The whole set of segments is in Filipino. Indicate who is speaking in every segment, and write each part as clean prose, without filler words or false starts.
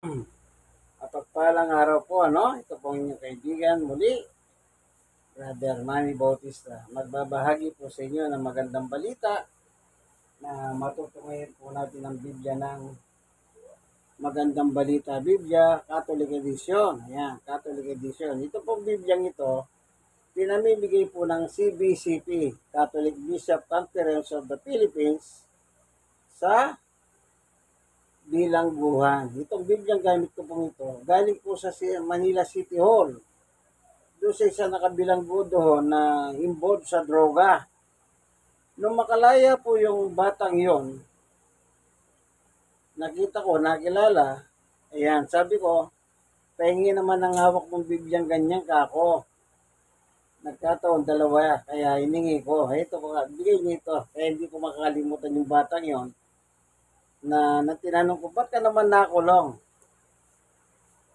Speaker 1: Mapagpalang araw po, ano? Ito po ang inyong kaibigan muli, Brother Manny Bautista. Magbabahagi po sa inyo ng magandang balita na matutungayin po natin ang Biblia ng magandang balita. Biblia, Catholic Edition. Ayan, Catholic Edition. Ito pong Bibliang ito, pinamimigay po ng CBCP, Catholic Bishop Conference of the Philippines, sa bilangguhan. Itong Bibliang gamit ko pong ito, galing po sa Manila City Hall. Doon sa isa nakabilanggo doon na involved sa droga. Nung makalaya po yung batang yon, nakita ko, nakilala, ayan, sabi ko, pahingi naman ng hawak mong Bibliang ganyan ka ako. Nagkataon, dalawa, kaya hiningi ko, ito ko, bigay niyo ito. Kaya hindi ko makakalimutan yung batang yon na tinanong ko, ba't ka naman nakulong?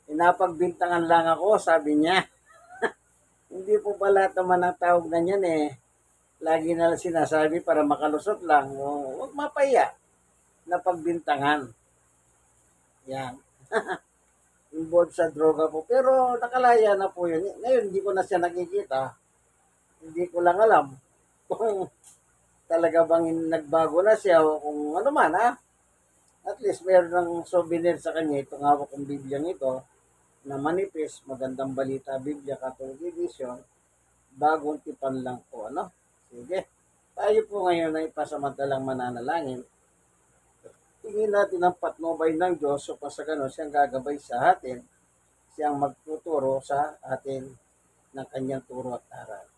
Speaker 1: Inapagbintangan lang ako, sabi niya. Hindi po ba lahat naman ng tawag ganyan lagi na lang sinasabi para makalusot lang. O, huwag mapaya na pagbintangan. Yan. Involved sa droga po. Pero nakalaya na po yun. Ngayon, hindi ko na siya nakikita. Hindi ko lang alam kung talaga bang nagbago na siya o kung ano man, ha? At least meron ng souvenir sa kanya itong hawak kong Bibliang ito na manipis, magandang balita, Biblia, Catholic Edition, bagong tipan lang po, ano? Sige. Tayo po ngayon ay pasamantalang mananalangin. Tingin natin ang patnubay ng Diyos so pa sa ganun siyang gagabay sa atin, siyang magtuturo sa atin ng kanyang turo at aral.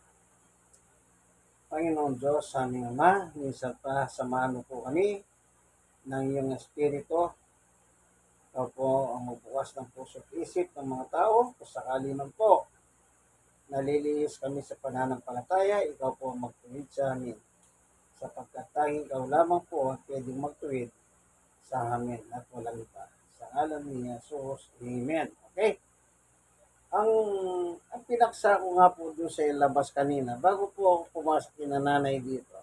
Speaker 1: Panginoon Diyos, aming Ama, minsan pa samahan mo po kami ng iyong Espiritu. Ikaw po ang magbukas ng puso at isip ng mga tao kung sakali man po naliliis kami sa pananampalataya, ikaw po ang magtuwid sa amin. Sapagkat tanging ikaw lamang po ang pwedeng magtuwid sa amin at walang iba. Sa ngalan ni Jesus, Amen. Okay? Ang, ang pinaksa ko nga po doon sa labas kanina, bago po ako pumasok yung nanay dito,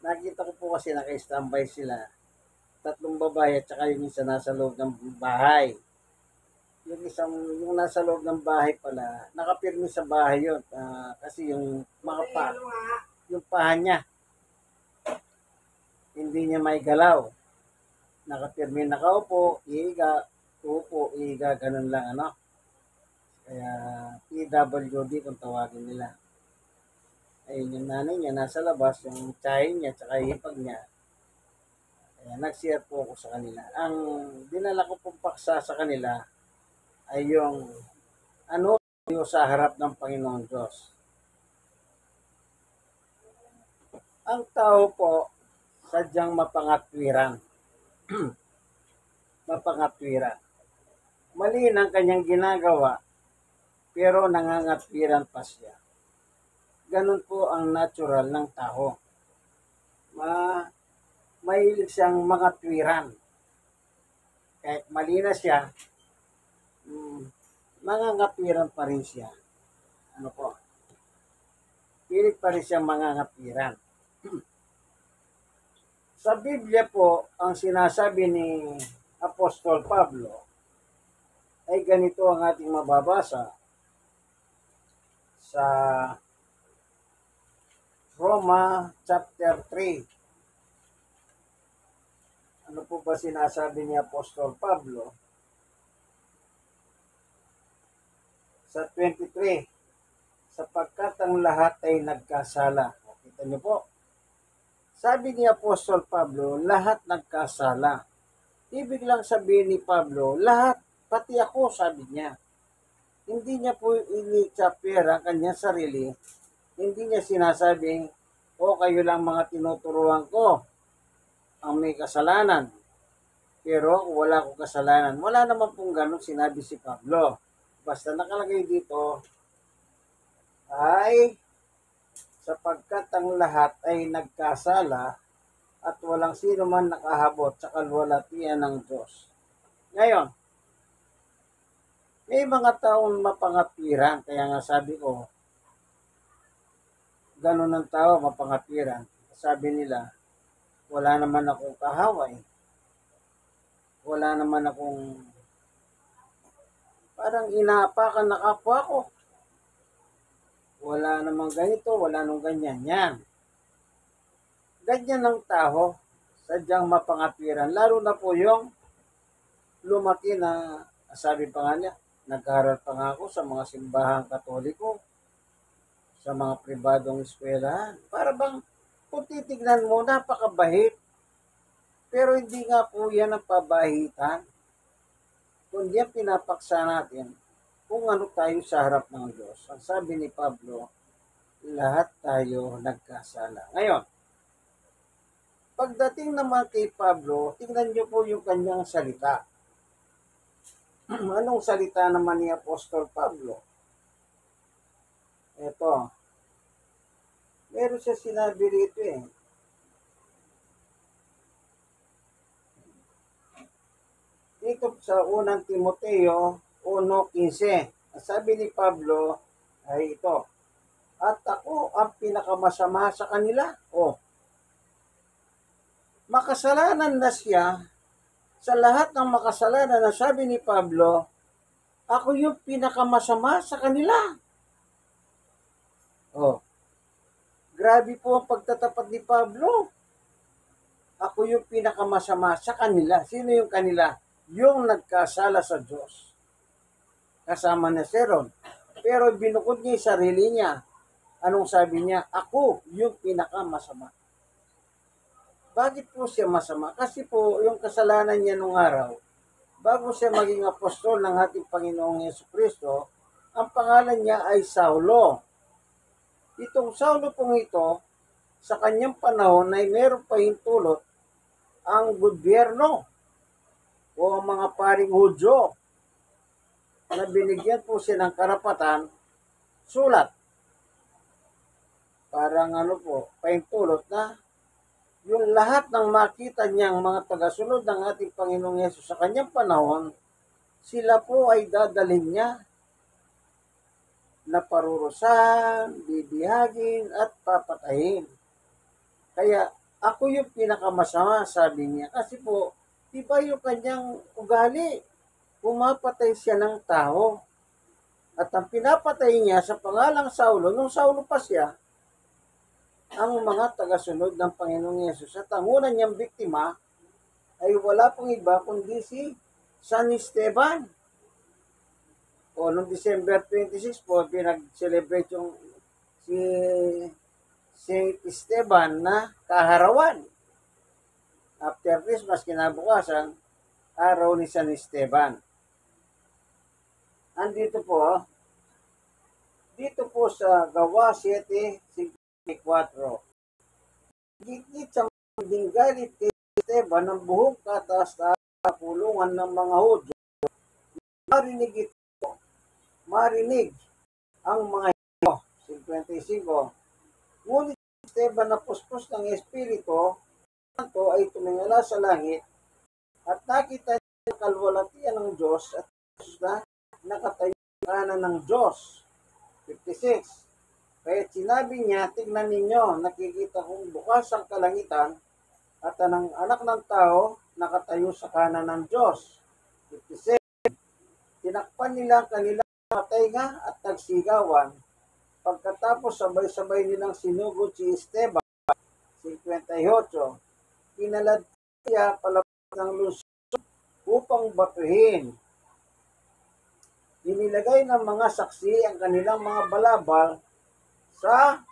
Speaker 1: nakita ko po kasi naka-standby sila. Tatlong babae at saka yung isa nasa loob ng bahay. Yung nasa loob ng bahay pala, nakapirmi sa bahay yun. Kasi yung mga yung paha niya, hindi niya may galaw. Nakapirmi, nakaupo, iiga, upo, iiga, ganun lang, ano. Kaya PWD kung tawagin nila. Ayun yung nanay niya, nasa labas, yung tsahin niya, tsaka hipag niya. Kaya nag-share po ako sa kanila. Ang dinala ko pong paksa sa kanila ay yung ano yung sa harap ng Panginoon Diyos. Ang tao po sadyang mapangatwiran. Mapangatwiran. Mali ang kanyang ginagawa pero nangangatwiran pa siya. Ganun po ang natural ng tao. Mahilig siyang mangatwiran. Kahit mali na siya, nangangatwiran pa rin siya. Ano po? Pilit pa rin siyang mangangatwiran. Sa Biblia po, ang sinasabi ni Apostol Pablo ay ganito ang ating mababasa sa Roma chapter 3. Ano po ba sinasabi ni Apostol Pablo? Sa 23, sapagkat ang lahat ay nagkasala. Kita niyo po, sabi ni Apostol Pablo, lahat nagkasala. Ibig lang sabihin ni Pablo, lahat, pati ako, sabi niya. Hindi niya po ini-chapter ang kanyang sarili. Hindi niya sinasabing, kayo lang mga tinuturuan ko ang may kasalanan. Pero wala akong kasalanan. Wala naman pong ganun sinabi si Pablo. Basta nakalagay dito ay sapagkat ang lahat ay nagkasala at walang sino man nakahabot sa kalwalhatian ng Diyos. Ngayon, may mga taong mapangatwiran, kaya nga sabi ko, ganun ang tao, mapangatwiran. Sabi nila, wala naman akong kahaway, wala naman akong parang inaapakan na kapwa ko. Wala namang ganito, wala nang ganyan. Yan. Ganyan ang tao, sadyang mapangapiran. Lalo na po yung lumaki na, sabi pa nga niya, nag-aaral pa nga ako sa mga simbahang katoliko, sa mga pribadong eskwelahan. Para bang, kung titignan mo, napakabahit. Pero hindi nga po yan ang pabahitan. Kundi ang pinapaksa natin kung ano tayo sa harap ng Diyos. Ang sabi ni Pablo, lahat tayo nagkasala. Ngayon, pagdating naman kay Pablo, tingnan niyo po yung kanyang salita. Anong salita naman ni Apostol Pablo? Ito. Meron siya sinabi rito eh. Dito sa unang Timoteo 1:15. Sabi ni Pablo ay ito. At ako ang pinakamasama sa kanila. Makasalanan na siya. Sa lahat ng makasalanan na sabi ni Pablo, ako yung pinakamasama sa kanila. Grabe po ang pagtatapat ni Pablo. Ako yung pinakamasama sa kanila. Sino yung kanila? Yung nagkasala sa Diyos. Kasama na si Aaron. Pero binukod niya yung sarili niya. Anong sabi niya? Ako yung pinakamasama. Bakit po siya masama? Kasi po yung kasalanan niya nung araw, bago siya maging apostol ng ating Panginoong Jesucristo, ang pangalan niya ay Saulo. Itong Saulo pong ito, sa kanyang panahon ay meron pa hintulot ang gobyerno o ang mga paring Hudyo na binigyan po siya ng karapatan sulat. Parang pahintulot na yung lahat ng makita niyang mga tagasunod ng ating Panginoong Yesus sa kanyang panahon, sila po ay dadalhin niya na parurusan, bibihagin, at papatayin. Kaya, ako yung pinakamasama, sabi niya. Kasi po, iba yung kanyang ugali. Pumapatay siya ng tao. At ang pinapatay niya sa pangalang Saulo, nung Saulo pa siya, ang mga tagasunod ng Panginoong Yesus. At ang una niyang biktima ay wala pong iba kundi si San Esteban. Noong December 26 po, pinag-celebrate yung si Saint Esteban na kaharawan. After Christmas, kinabukasan, araw ni San Esteban. Andito po, dito po sa Gawa 7:54. Gigit sa maging galit kay Esteban ng buong kataas-taas na pulungan ng mga Hudyo. Marinig ang mga Hudyo. 55. Ngunit Esteban na puspos ng Espiritu Santo ay tumingala sa langit at nakita niya ang kalwalatian ng Diyos at Jesus na nakatayo sa kanan ng Diyos. 56. Kaya sinabi niya, tignan ninyo, nakikita kong bukas ang kalangitan at ang anak ng tao nakatayo sa kanan ng Diyos. 57. Tinakpan nila ang kanilang matainga at nagsigawan. Pagkatapos sabay-sabay nilang sinugod si Esteban. 58. Pinalad niya palabas ng lungsod upang batuhin. Inilagay ng mga saksi ang kanilang mga balabal sa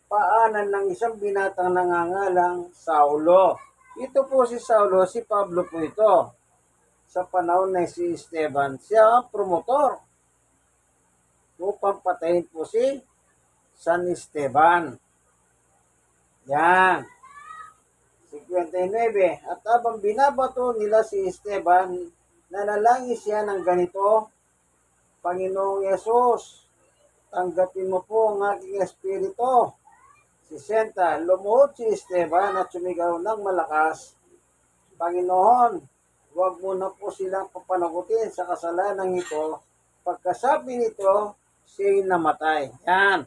Speaker 1: paanan ng isang binatang nangangalang Saulo. Ito po si Saulo, si Pablo po ito. Sa panahon na si Esteban, siya ang promotor upang patayin po si San Esteban. Yan. 59. At habang binabato nila si Esteban, nanalangin siya ng ganito, Panginoong Yesus, tanggapin mo po ang aking espiritu. 60. Lumuhod si Esteban at sumigaw ng malakas, Panginoon, huwag mo na po silang papanagutin sa kasalanan ito. Pagkasabi nito, siya'y namatay. Yan.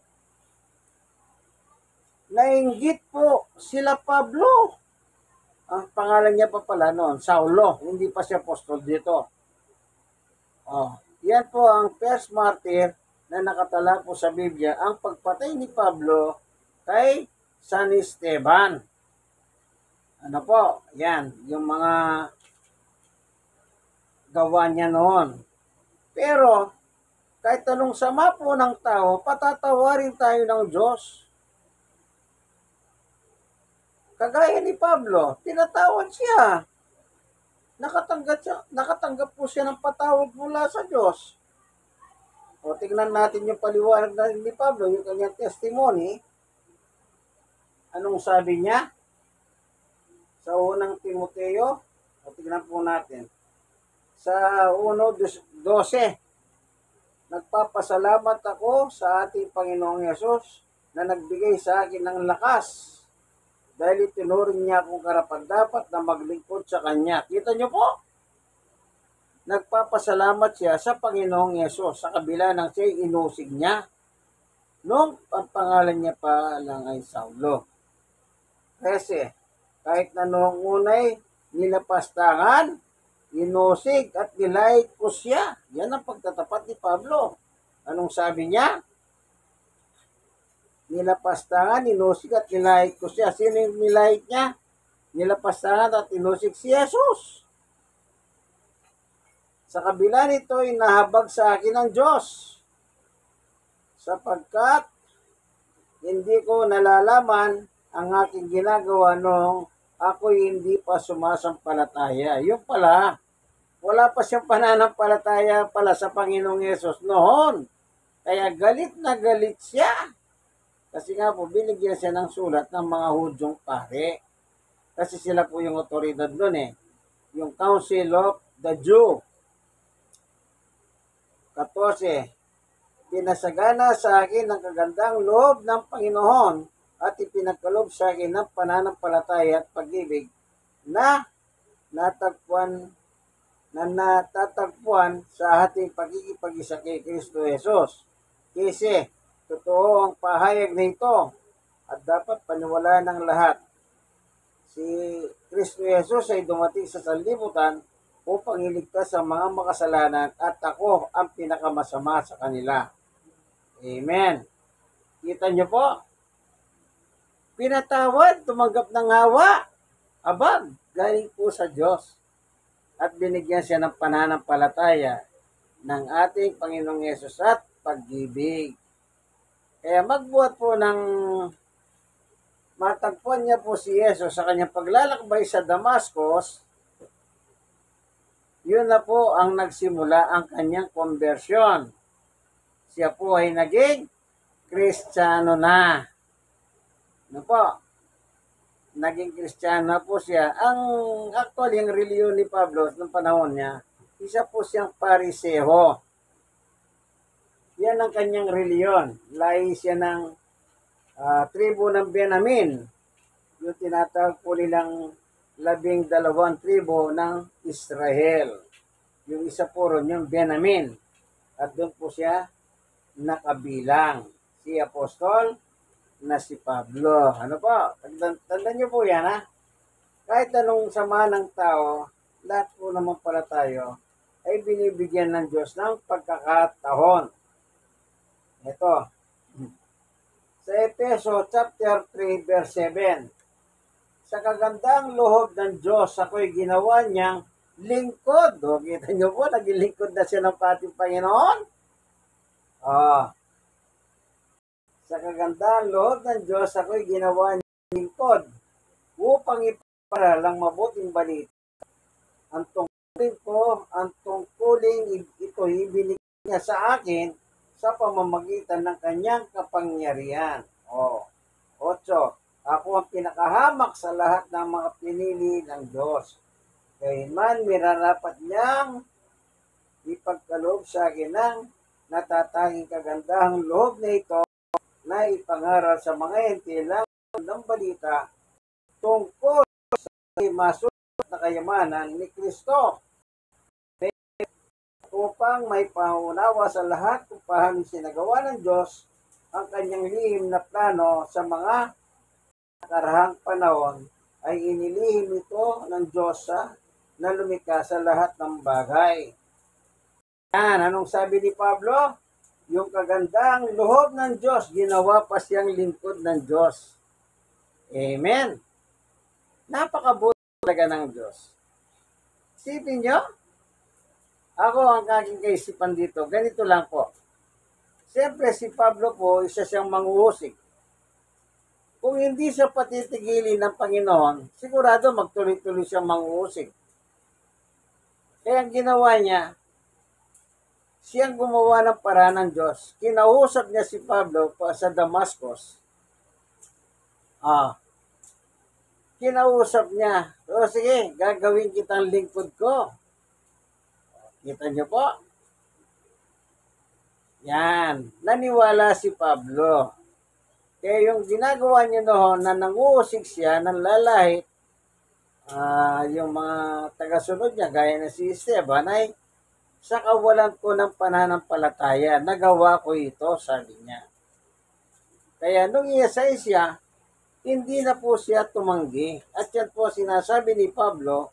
Speaker 1: Nainggit po sila Pablo. Ang pangalan niya pa pala noon, Saulo. Hindi pa siya apostol dito. Yan po ang first martyr na nakatala po sa Biblia, ang pagpatay ni Pablo kay San Esteban. Ano po, yan, yung mga gawa niya noon. Pero, kahit anong sama po ng tao, patatawarin tayo ng Diyos. Kagaya ni Pablo, pinatawad siya. Nakatanggap po siya ng patawad mula sa Diyos. O tingnan natin yung paliwanag na ni Pablo, yung kanyang testimony. Anong sabi niya? Sa unang Timoteo, o tingnan po natin. Sa 1:12, nagpapasalamat ako sa ating Panginoong Yesus na nagbigay sa akin ng lakas dahil itinuring niya akong karapat-dapat na maglingkod sa Kanya. Kita niyo po? Nagpapasalamat siya sa Panginoong Yesus sa kabila ng siya'y inusig niya nung ang pangalan niya pa lang ay Saulo. Kasi kahit na noong unay nilapastangan, inusig at nilait ko siya. Yan ang pagtatapat ni Pablo. Anong sabi niya? Nilapastangan, inusig at nilait ko siya. Sino yung nilait niya? Nilapastangan at inusig si Jesus. Sa kabila nito, inahabag sa akin ng Diyos. Sapagkat hindi ko nalalaman ang aking ginagawa nung ako'y hindi pa sumasampalataya. Yung pala, wala pa siyang pananampalataya pala sa Panginoong Yesus noon. Kaya galit na galit siya. Kasi nga po, binigyan siya ng sulat ng mga Hudyong pare. Kasi sila po yung otoridad doon eh. Yung Council of the Jew. 14. Pinasagana sa akin ng kagandang loob ng Panginoon at ipinagkaloob sa akin ng pananampalataya at pag-ibig na natatagpuan sa ating pagkikipag-isa kay Kristo Jesus. Kasi totoo ang pahayag na ito at dapat paniwalaan ng lahat. Si Kristo Jesus ay dumating sa sanlibutan upang iligtas sa mga makasalanan at ako ang pinakamasama sa kanila. Amen. Kita niyo po? Pinatawad, tumanggap ng hawa. Abag, galing po sa Diyos. At binigyan siya ng pananampalataya ng ating Panginoong Yesus at pag-ibig. Kaya magbuhat po ng matagpuan niya po si Yesus sa kanyang paglalakbay sa Damascus. Yun na po ang nagsimula ang kanyang conversion. Siya po ay naging Kristiyano na. Ano po? Naging Kristiyano na po siya. Actually, ang reliyon ni Pablo noong panahon niya, isa po siyang Pariseo. Yan ang kanyang reliyon. Lahi siya ng tribo ng Benjamin. Yung tinatawag po nilang 12 tribo ng Israel. Yung isa po ron, yung Benjamin. At doon po siya nakabilang. Si Apostol na si Pablo. Ano po? Tandaan niyo po yan, ha? Kahit anong sama ng tao, lahat po naman pala tayo ay binibigyan ng Diyos ng pagkakataon. Ito. Sa Efeso chapter 3 verse 7. Sa kagandang loob ng Diyos, ako'y ginawa niyang lingkod. O, kita niyo po, naging lingkod na siya ng ating Panginoon. Sa kagandang loob ng Diyos, ako'y ginawa niyang lingkod upang iparal ang mabuting balita. Ang tungkuling ito ibinigay niya sa akin sa pamamagitan ng kanyang kapangyarihan. 8. Ako ang pinakahamak sa lahat ng mga pinili ng Diyos. Kailan mirarapat niyang ipagkaloob sa akin ng natatanging kagandahang loob na ito na ipangaral sa mga entilang ng balita tungkol sa masulat na kayamanan ni Kristo upang may pangunawa sa lahat kung paano sinagawa ng Diyos ang kanyang lihim na plano sa mga nakarahang panahon ay inilihim ito ng Diyos na lumikha sa lahat ng bagay. Yan, anong sabi ni Pablo? Yung kagandang loob ng Diyos, ginawa pa siyang lingkod ng Diyos. Amen. Napakabuti talaga ng Diyos. Isipin nyo, ako ang aking kaisipan dito, ganito lang po. Siyempre si Pablo po, isa siyang manghuhusik. Kung hindi siya patitigilin ng Panginoon, sigurado magtuloy-tuloy siyang manghuhusik. Kaya ang ginawa niya, siyang gumawa ng paraan ng Diyos. Kinausap niya si Pablo pa sa Damascus. Kinausap niya, o sige, gagawin kitang lingkod ko. Kita niyo po? Yan, naniwala si Pablo. Kaya yung ginagawa niya noon na nanguusig siya, nanlalahit, yung mga tagasunod niya, gaya na si Esteban, ay sa kawalan ko ng pananampalataya, nagawa ko ito, sabi niya. Kaya nung iasay siya, hindi na po siya tumanggi. At yan po sinasabi ni Pablo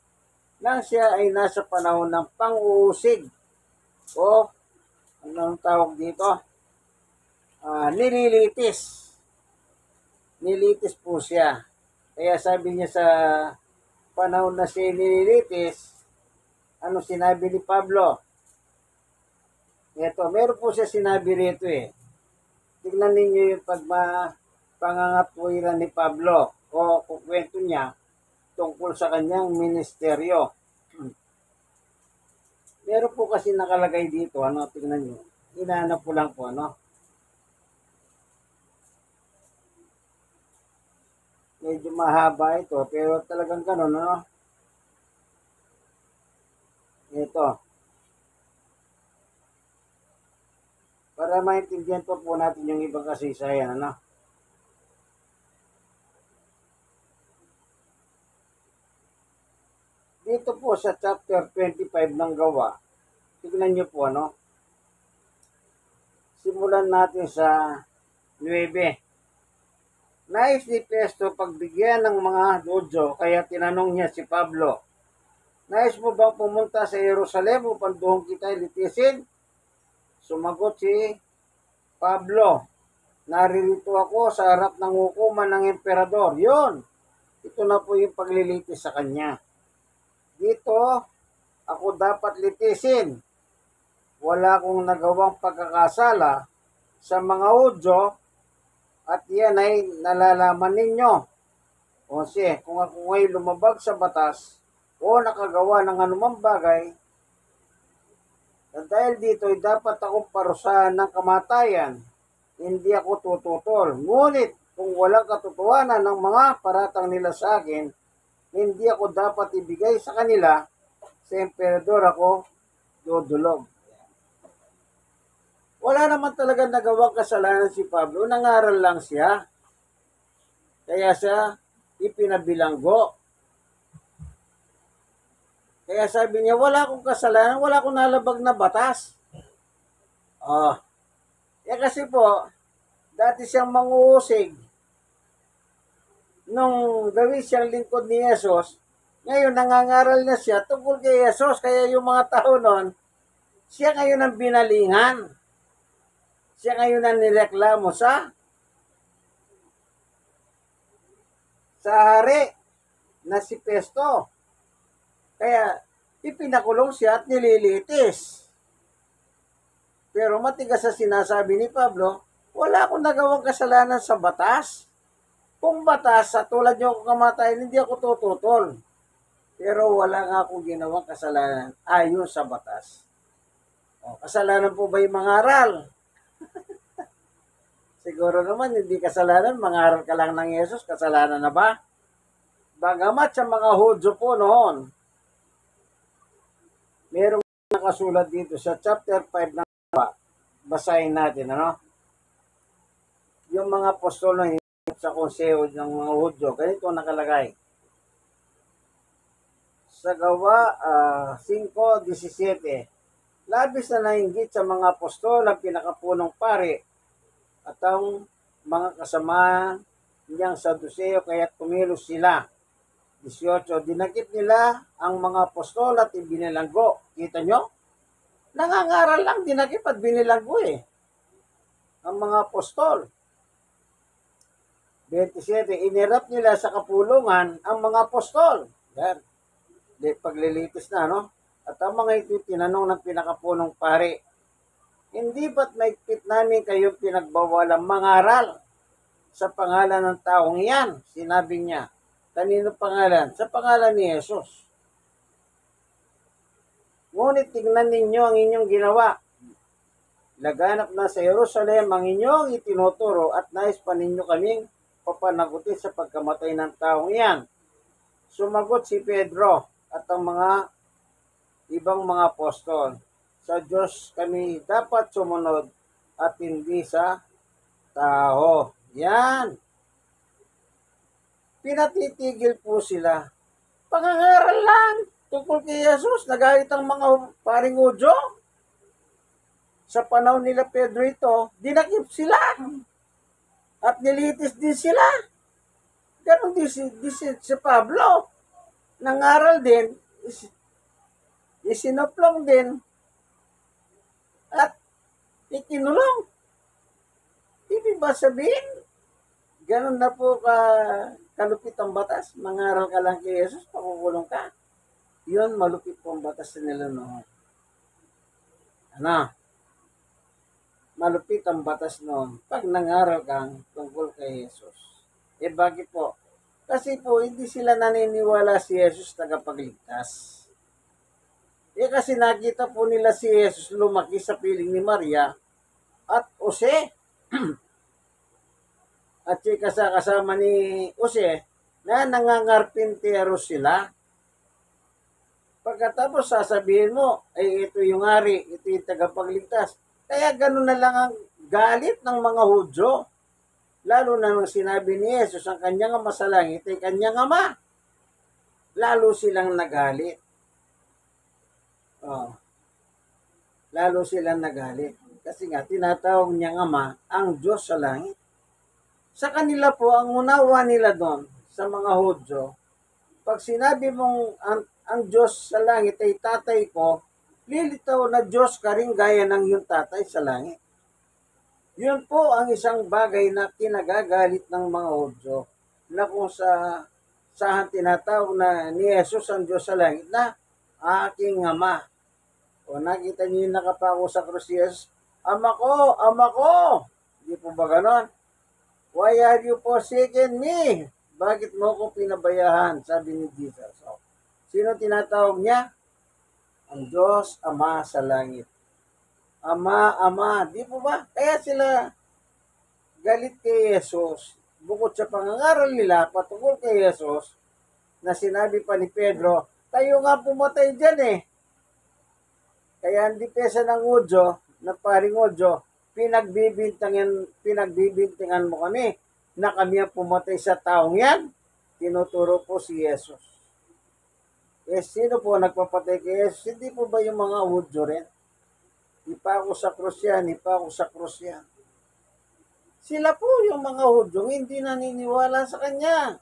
Speaker 1: nang siya ay nasa panahon ng pang-uusig o anong tawag dito? Nililitis. Nilitis po siya. Kaya sabi niya sa panahon na siya nililitis, ano sinabi ni Pablo? Ito, meron po siya sinabi rito eh. Tignan ninyo yung pangangatwiran ni Pablo o kukwento niya tungkol sa kanyang ministeryo. Meron po kasi nakalagay dito, tignan nyo. Hinahanap ko lang po, Medyo mahaba ito, pero talagang ganun, Ito. Para maintindihan po natin yung ibang kasaysayan, Dito po sa chapter 25 ng Gawa, tignan nyo po, Simulan natin sa 9. Nais ni Festo pagbigyan ng mga Hudyo, kaya tinanong niya si Pablo, nais mo bang pumunta sa Jerusalem upang doon kita litisin? Sumagot si Pablo, naririto ako sa harap ng hukuman ng emperador. Yun, ito na po yung paglilitis sa kanya. Dito, ako dapat litisin. Wala akong nagawang pagkakasala sa mga Hudyo at yan ay nalalaman ninyo. O siya, kung ako ngayon lumabag sa batas o nakagawa ng anumang bagay, dahil dito ay dapat akong parusahan ng kamatayan. Hindi ako tututol. Ngunit kung walang katotohanan ng mga paratang nila sa akin, hindi ako dapat ibigay sa kanila. Sa emperador ako dudulog. Wala naman talaga nagawang kasalanan si Pablo. Nangaral lang siya. Kaya siya ipinabilanggo. Kaya sabi niya, wala akong kasalanan, wala akong nalabag na batas. Kasi po, dati siyang manghuhusig. Nung gawin siyang lingkod ni Jesus, ngayon nangangaral na siya tungkol kay Jesus. Kaya yung mga tao nun, siya ngayon ang binalingan. Siya ngayon ang nireklamo sa hari na si Festo. Kaya ipinakulong siya at nililitis. Pero matigas sa sinasabi ni Pablo, wala akong nagawang kasalanan sa batas. Kung batas, sa tulad niyo ako kamatayan, hindi ako tututol. Pero wala nga akong ginawang kasalanan ayon sa batas. Kasalanan po ba yung mangaral? Siguro naman, hindi kasalanan. Mangaral ka lang ng Yesus, kasalanan na ba? Bagamat sa mga Hudyo po noon, merong nakasulat dito sa chapter 5 ng basahin natin, Yung mga apostol na sa konseho ng mga Hudyo, ganito nakalagay. Sa Gawa 5:17, labis na nainggit sa mga apostol ang pinakapunong pari at ang mga kasama niyang Saduseo, kaya't kumilos sila. 18, dinakip nila ang mga apostol at ibinilanggo. Kita nyo? Nangangaral lang, dinakip at binilanggo eh. Ang mga apostol. 27, inirap nila sa kapulungan ang mga apostol. Yan. Paglilitis na, no? At ang mga ito tinanong ng pinakapunong pari, hindi ba't maigpit namin kayo pinagbawalang mangaral sa pangalan ng taong iyan? Sinabi niya. Kanino pangalan? Sa pangalan ni Jesus. Ngunit tingnan ninyo ang inyong ginawa. Laganap na sa Jerusalem ang inyong itinuturo at nais pa ninyo kaming papanagutin sa pagkamatay ng taong iyan. Sumagot si Pedro at ang mga ibang mga apostol, sa Diyos kami dapat sumunod at hindi sa tao. Yan. Pinatitigil po sila. Pangangaral lang tungkol kay Jesus. Nagalit ang mga paring Udyo. Sa panahon nila Pedro ito, dinakip sila. At nilitis din sila. Ganon din si Pablo. Nangaral din, isinoplong din, at ikinulong. Ibig ba sabihin, ganon na po kalupit ang batas. Mangaral ka lang kay Jesus, pakukulong ka. Yun, malupit po ang batas nila noon. Ano? Malupit ang batas noon pag nangaral kang tungkol kay Jesus. Eh bakit po? Kasi po hindi sila naniniwala si Jesus tagapagligtas. Eh kasi nakita po nila si Jesus lumaki sa piling ni Maria at Jose. At kasama ni Jose na nangangarpintero sila. Pagkatapos sasabihin mo, ay ito yung hari, ito yung tagapagligtas. Kaya gano'n na lang ang galit ng mga Hudyo. Lalo na nung sinabi ni Jesus, ang kanyang ama sa langit ay kanyang ama. Lalo silang nagalit. Oh. Lalo silang nagalit. Kasi nga, tinatawag niyang ama ang Diyos sa langit. Sa kanila po, ang unawa nila doon, sa mga Hudyo, pag sinabi mong ang Diyos sa langit ay tatay ko, lilitaw na Diyos ka rin gaya ng yung tatay sa langit. Yun po ang isang bagay na kinagagalit ng mga Hudyo na kung saan tinatawag na ni Jesus ang Diyos sa langit na aking ama. O nakita niyo yung nakapako sa krus si Jesus, Ama ko! Hindi po ba ganon? Why have you forsaken me? Bakit mo ko pinabayahan? Sabi ni Jesus. So, sino tinatawag niya? Ang Diyos, Ama sa langit. Ama, di po ba? Kaya sila galit kay Jesus. Bukod sa pangangaral nila patungkol kay Jesus, na sinabi pa ni Pedro, tayo nga pumatay dyan eh. Kaya hindi pesa ng Udyo, na paring Udyo, pinagbibintangan mo kami na kami ang pumatay sa taong yan. Tinuturo po si Jesus. Eh, sino po nagpapatay kay Jesus? Hindi po ba yung mga Hudyo rin? Ipa ako sa krus yan. Sila po yung mga Hudyo, hindi naniniwala sa kanya.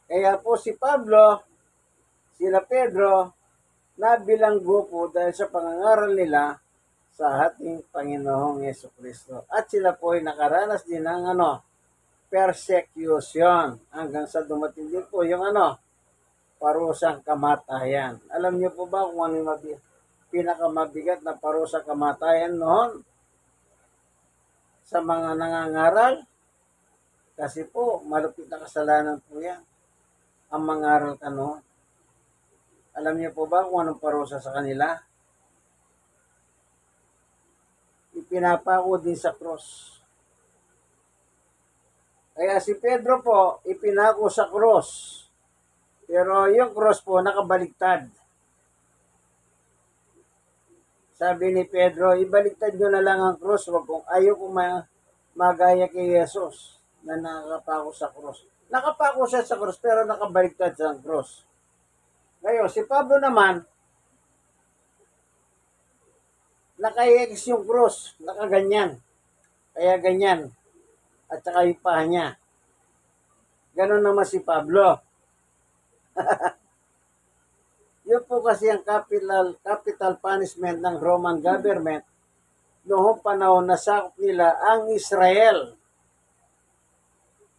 Speaker 1: Kaya po si Pablo, sila Pedro, nabilanggo po dahil sa pangangaral nila sa ating Panginoong Jesucristo. At sila po ay nakaranas din ng persecution hanggang sa dumating din po yung parusang kamatayan. Alam niyo po ba kung ano yung pinakamabigat na parusang kamatayan noon sa mga nangangaral? Kasi po, malupit na kasalanan po yan. Ang mangaral ka noon. Alam niyo po ba kung anong parusa sa kanila? Ipinapako din sa cross. Kaya si Pedro po, ipinako sa cross. Pero yung cross po, nakabaligtad. Sabi ni Pedro, ibaliktad nyo na lang ang cross. Wag kung ayaw kong magaya kay Jesus na nakapako sa cross. Nakapako siya sa cross, pero nakabaligtad sa cross. Ngayon, si Pablo naman, naka-X yung cross, nakaganyan. Kaya ganyan. At saka yung paha niya. Ganon naman si Pablo. Yun po kasi ang capital punishment ng Roman government noong panahon na sakop nila ang Israel,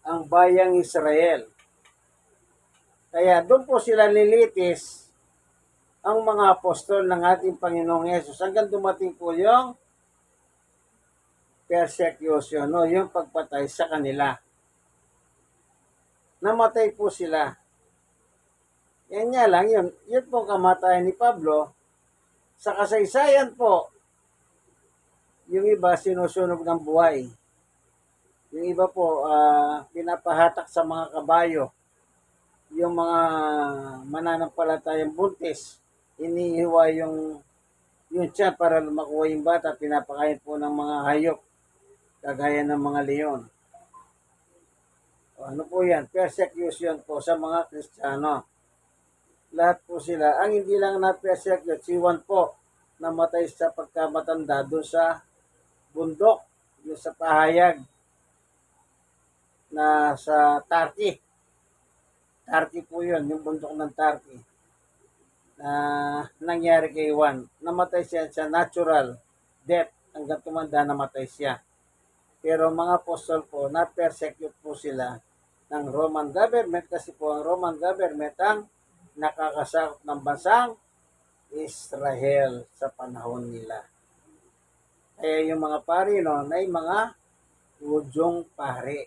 Speaker 1: ang bayang Israel. Kaya doon po sila nilitis ang mga apostol ng ating Panginoong Yesus hanggang dumating po yung persecution, no, yung pagpatay sa kanila. Namatay po sila. Yan nga lang, yun po kamatayan ni Pablo. Sa kasaysayan po, yung iba sinusunog ng buhay. Yung iba po, pinapahatak sa mga kabayo. Yung mga mananampalatayang buntis, inihiwa yung tiyan para makuha yung bata, pinapakain po ng mga hayop, kagaya ng mga leon. Ano po yan? Persecution po sa mga Kristiyano. Lahat po sila. Ang hindi lang na-persecute, si Juan po, namatay sa pagkamatanda doon sa bundok, yung sa pahayag na sa Turkey. Turkey po yun, yung bundok ng Turkey. Na nangyari kay Juan. Namatay siya sa natural death. Hanggang tumanda, namatay siya. Pero mga apostol po, na-persecute po sila ng Roman government kasi po ang Roman government ang nakakasakop ng bansang Israel sa panahon nila. Kaya yung mga pari noon ay mga Hudyong pari.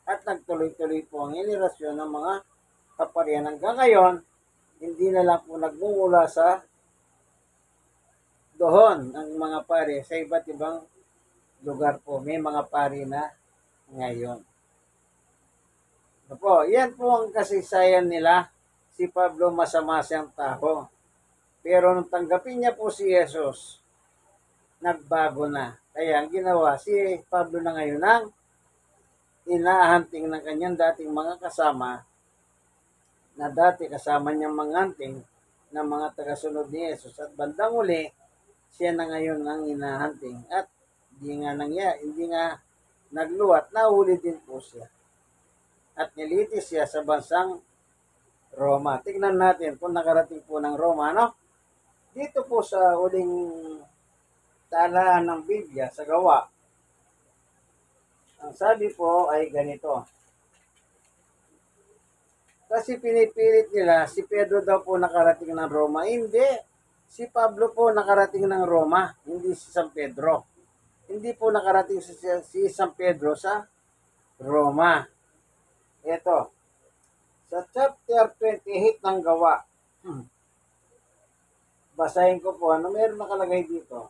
Speaker 1: At nagtuloy-tuloy po ang henerasyon ng mga kaparian hanggang ngayon, hindi na lang po nagmumula sa doon ang mga pari sa iba't ibang lugar po. May mga pari na ngayon. Po, yan po ang kasaysayan nila. Si Pablo masama siyang tao. Pero nung tanggapin niya po si Jesus, nagbago na. Kaya ang ginawa, si Pablo na ngayon ang inahanting ng kanyang dating mga kasama na dati kasama niyang manganting ng mga tagasunod ni Jesus. At bandang uli, siya na ngayon ang inahanting. At hindi nga nagluwat, nahuli din po siya. At nilitis siya sa bansang Roma. Tingnan natin kung nakarating po ng Roma, no? Dito po sa uling talaan ng Biblia sa Gawa, ang sabi po ay ganito. Kasi pinipilit nila, si Pedro daw po nakarating ng Roma. Hindi. Si Pablo po nakarating ng Roma, hindi si San Pedro. Hindi po nakarating si San Pedro sa Roma. Ito. Sa chapter 28 ng Gawa, basahin ko po, ano meron nakalagay dito?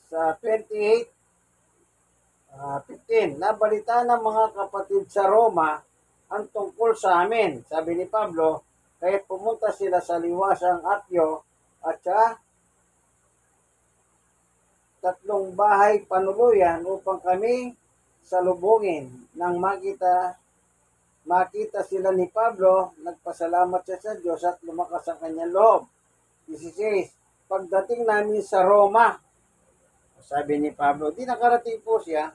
Speaker 1: Sa 28, 15, nabalita ng mga kapatid sa Roma ang tungkol sa amin. Sabi ni Pablo, kahit pumunta sila sa liwasang Apio at sa 3 bahay panuluyan upang kami salubungin. Nang makita sila ni Pablo, nagpasalamat siya sa Diyos at lumakas ang kanyang loob. 16, pagdating namin sa Roma, sabi ni Pablo, di nakarating po siya.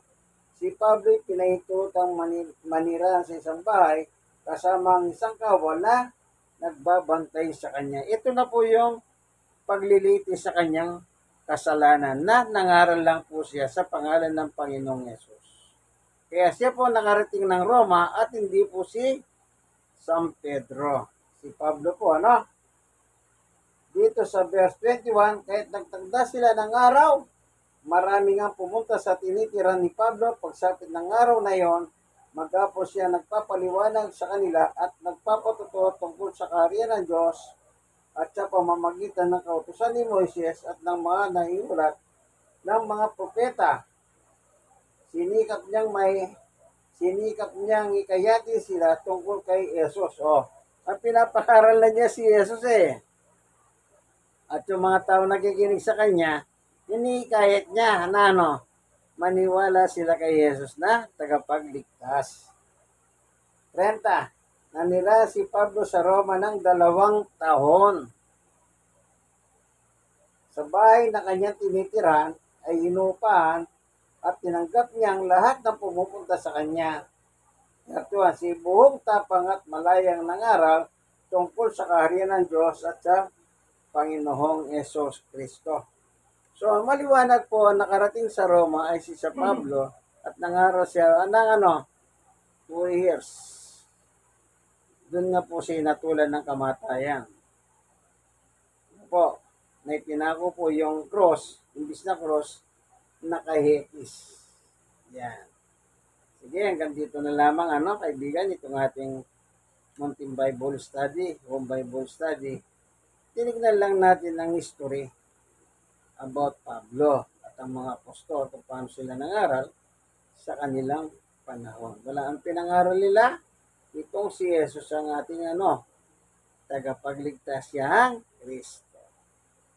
Speaker 1: Si Pablo pinahintutang manira sa isang bahay kasama ang isang kawal na nagbabantay sa kanya. Ito na po yung paglilitis sa kanyang kasalanan na nangaral lang po siya sa pangalan ng Panginoong Yesus. Kaya siya po nakarating ng Roma at hindi po si San Pedro. Si Pablo po, ano? Dito sa verse 21, kahit nagtagda sila ng araw, marami nga pumunta sa tinitiran ni Pablo. Pagsapit ng araw na yon, magapos siya nagpapaliwanag sa kanila at nagpapatuto tungkol sa kaharian ng Diyos at sa pamamagitan ng kautusan ni Moises at ng mga nahiulat ng mga propeta. Sinikap niyang ikayati sila tungkol kay Jesus. Ang pinapakaral na niya si Jesus eh. At yung mga tao nakikinig sa kanya, inikayat niya na maniwala sila kay Jesus na tagapagligtas. 30. Nanira si Pablo sa Roma ng 2 taon. Sa bahay na kanyang tinitiran ay inupahan at tinanggap niya ang lahat ng pumupunta sa kanya. Ito, si buhong tapang at malayang nangaral tungkol sa kaharian ng Diyos at sa Panginoong Yesus Kristo. So, ang maliwanag po, nakarating sa Roma ay si Sa Pablo at nangaral siya ng 2 years. Doon nga po siya natulan ng kamatayan. Po, na ipinako po yung cross, imbis na cross, nakahekis. Yan. Sige, hanggang dito na lamang, kaibigan, itong ating munting Bible study, home Bible study. Tinignan lang natin ang history about Pablo at ang mga apostol kung paano sila nangaral sa kanilang panahon. Wala ang pinangaral nila, itong si Jesus ang ating tagapagligtas siyang Kristo.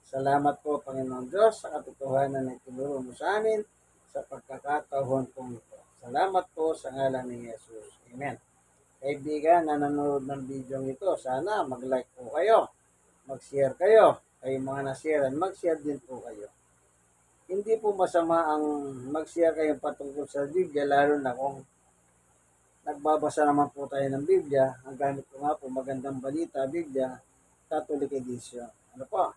Speaker 1: Salamat po, Panginoon Diyos, sa katotohanan na itinuro mo sa amin sa pagkakataon kong ito. Salamat po sa ngalan ni Jesus. Amen. Kaibigan na nanonood ng video ito, sana mag-like po kayo, mag-share kayo. Kayo mga na-share, mag-share din po kayo. Hindi po masama ang mag-share kayo patungkol sa Biblia, lalo na kung nagbabasa naman po tayo ng Biblia. Ang gamit ko nga po, Magandang Balita, Biblia, Catholic Edition. Ano po?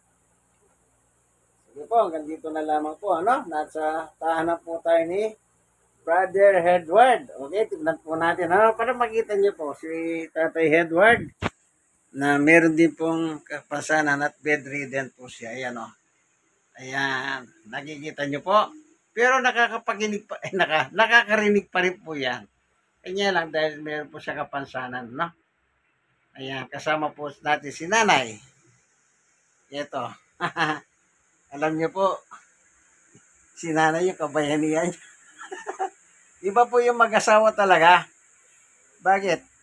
Speaker 1: Sige po, hanggang dito na lamang po, Nasa tahanan po tayo ni Brother Edward. Okay, tignan po natin, para makita niyo po si Tatay Edward na meron din pong kapasanan at bedridden po siya. Ayan, Ayan, nakikita niyo po. Pero nakakaparinig pa rin po yan. Kanya lang dahil meron po siya kapansanan, Ayan, kasama po natin si Nanay. Ito. Alam niyo po, si Nanay yung kabayanihan. Iba po yung mag-asawa talaga. Bakit?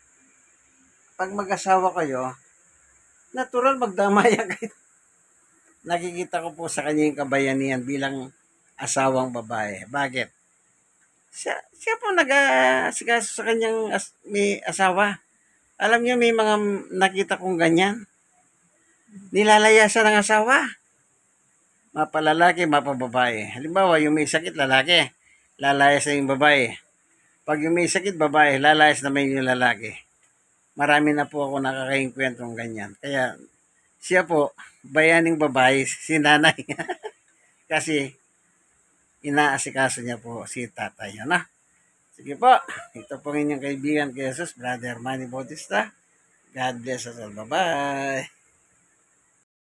Speaker 1: Pag mag-asawa kayo, natural magdamayan kayo. Nakikita ko po sa kanya yung kabayanihan bilang asawang babae. Bakit? Siya po nag-asikaso sa kanyang may asawa. Alam niyo, may mga nakita kong ganyan. Nilalayasan ng asawa. Mapalalaki, mapababae. Halimbawa, yung may sakit, lalaki. Lalayas na yung babae. Pag yung may sakit, babae, lalayas naman yung lalaki. Marami na po ako nakakaing kwentong ganyan. Kaya, siya po, bayaning babae, si Nanay. Kasi, inaasikaso niya po si tatay. Sige po, ito po inyong kaibigan kay Jesus, Brother Manny Bautista. God bless us all. Bye-bye.